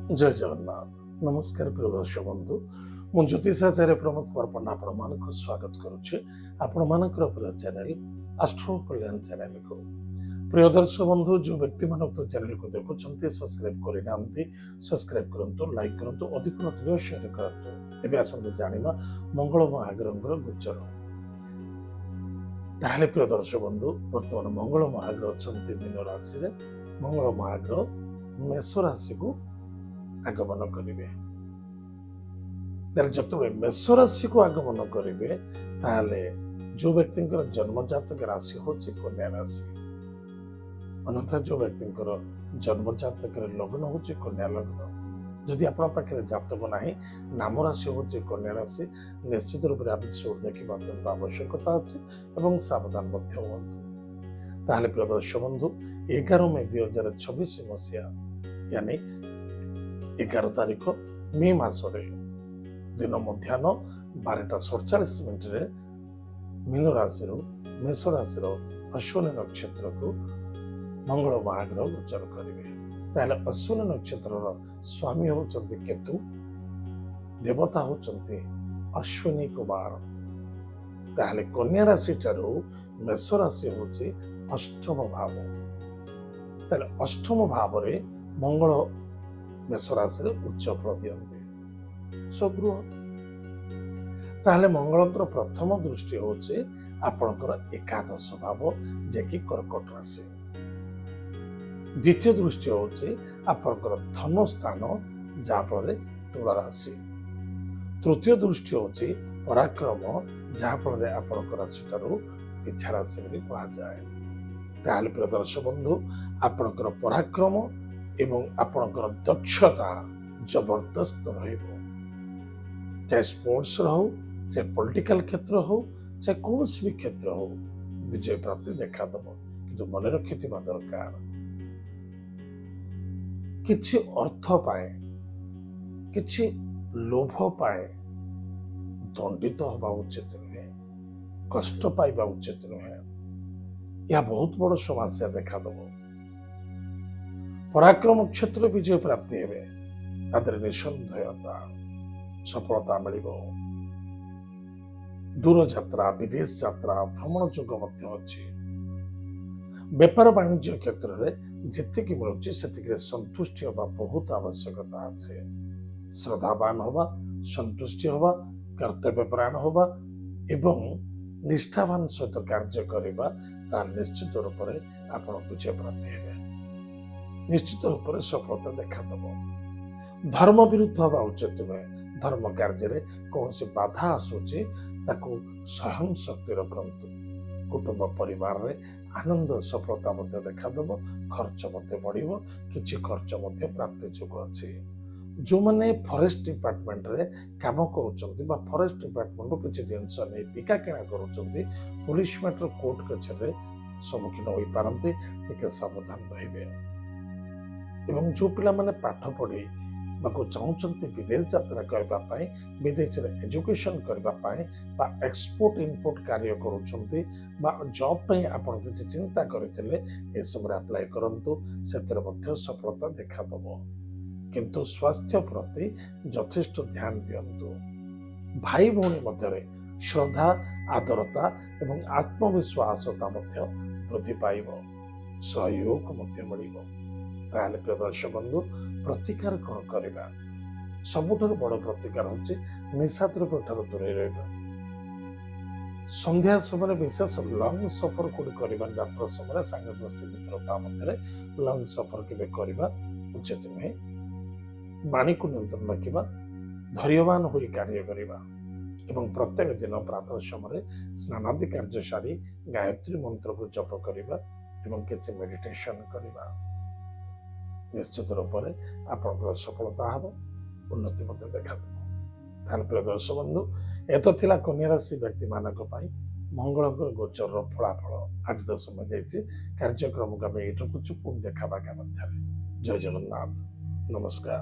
जय जगन्नाथ। नमस्कार प्रिय दर्शक बंधु। मु ज्योतिषाचार्य प्रमोद कुमार पंडा आपको स्वागत करुच्चे आपणकर प्रिय चैनल एस्ट्रो कल्याण चैनल को। प्रिय दर्शक बंधु जो व्यक्ति मान चैनल को देखुं सब्सक्राइब करना सब्सक्राइब करूँ, लाइक करूँ, अधिक अधिक शेयर करूँ। एवं आसते जाना मंगल महाग्रह गोचर। ताहले प्रिय दर्शक बंधु बर्तमान मंगल महाग्रह अच्छा मीन राशि में मंगल महाग्रह मेष राशि को आगमन करेंगे। जो मेष राशि को आगमन करेंगे ताहले जो व्यक्ति जन्म जातक राशि हूँ कन्या राशि, अन्यथा जो व्यक्ति जन्म जातक लग्न हूँ कन्या लग्न, जदि आप जातक ना नाम राशि हूँ कन्या राशि, निश्चित रूप से आप देखा अत्यंत आवश्यकता अच्छी और सावधान हूँ। ताहले प्रिय दर्शक बंधु 11 मई 2026 मसीहा यानी 11 तारीख मे मासरे दिन मध्याह्न 12:47 मीन राशि मेष राशि अश्विनी नक्षत्र को मंगल महाग्रह गोचर करेंगे। ताहले अश्विनी नक्षत्र स्वामी होचंती केतु, देवता होचंती अश्विनी कुमार। ताहले कन्या राशि ठारू मेष राशि होची अष्टम भाव। ताहले अष्टम भाव रे मंगल मेष राशि उच्च फल दियंती स्वगृह। ताहले मंगलंकर प्रथम दृष्टि होचे आपणकर एकादश भाव जेकि कर्कट राशि। द्वितीय दृष्टि होचे आपणकर धन स्थान जहाँफल तुला राशि। तृतीय दृष्टि होचे पराक्रम जहाँफल आपणकर राशि ठारू पिछा राशि कहुए। ताहले प्रिय दर्शक बंधु आपणकर पराक्रम एवं आपणकर दक्षता जबरदस्त रहिबो। चाहे स्पोर्ट्स हो, चाहे पॉलिटिकल क्षेत्र हो, चाहे कौन भी क्षेत्र हो, विजय प्राप्ति देखा दब। कि मन रखि दरकार किछि अर्थ पाए, किछि लोभ पाए दंडित हवा उचित नुहे, कष्ट पाइबा उचित नुहे। यह बहुत बड़ समस्या देखा दब। पराक्रम क्षेत्र विजय प्राप्ति हेबे, निसंदेहता सफलता मिल। दूर यात्रा, विदेश यात्रा, भ्रमण जोग अच्छी। बेपार वाणिज्य क्षेत्र में जितकी मिलूँ से संतुष्टि हवा बहुत आवश्यकता अच्छे। श्रद्धावान हवा, संतुष्टि हवा, कर्तव्यपरायण हवा एवं निष्ठावान सहित कार्य करवा निश्चित रूप से आप विजय प्राप्ति है, निश्चित रूप से सफलता देखा दब। धर्म विरुद्ध हवा उचित नुहे। धर्म कार्य में कौन सी बाधा आसूची ताकू सहन शक्ति रखु। कुटुंब परिवार रे आनंद सफलता देखा दब। खर्च बढ़, किछि खर्च प्राप्ति जोग अच्छी। जो मैंने फॉरेस्ट डिपार्टमेंट रे काम करुँच, फॉरेस्ट डिपार्टमेंट किसी जिनस नहीं बिका किଣା करुँच, पुलिस मैटर कोर्ट कचेरी सम्मुखीन हो पारती, टिके सावधान रहिबे। एवं जो पिला माने पाठ पढ़ी चाहते विदेश यात्रा करने, विदेश एजुकेशन करने, एक्सपोर्ट इम्पोर्ट कार्य करुँचे, जॉब पे आप किसी चिंता करते अप्लाई करूँ, से सफलता देखा दब। किंतु स्वास्थ्य प्रति यथेष्ट ध्यान दिंतु। भाई भौणी मध्य श्रद्धा, आदरता एवं आत्मविश्वासता वृद्धि पाइब, सहयोग मिल। ताहले प्रिय दर्शक बंधु प्रतिकार कौन करवा? सबुठारु बड़ प्रतिकार होची निशा द्रव्य ठारू दूरे रहिबा। संध्या समय विशेष लंग सफर कोड करबा, यात्रा समय संग दोस्ती मित्रता मध्य लंग सफर केबे करबा उचित नुहे। वाणी को नियंत्रण रखा, धैर्यवान होई कार्य करबा एवं प्रत्येक दिन प्रातः समय स्नानादि कार्य सारी गायत्री मंत्र को जप करबा एवं किछि मेडिटेशन करबा। निश्चित रूप से आप सफलता हम, उन्नति देखा दे। प्रिय दर्शक बंधु ए तो थिला कन्या राशि व्यक्ति मानक मंगल गोचर फलाफल। आज तो समय जाइए, कार्यक्रम को आम ये रखुचु। पुणी देखा आगामी। जय जगन्नाथ, नमस्कार।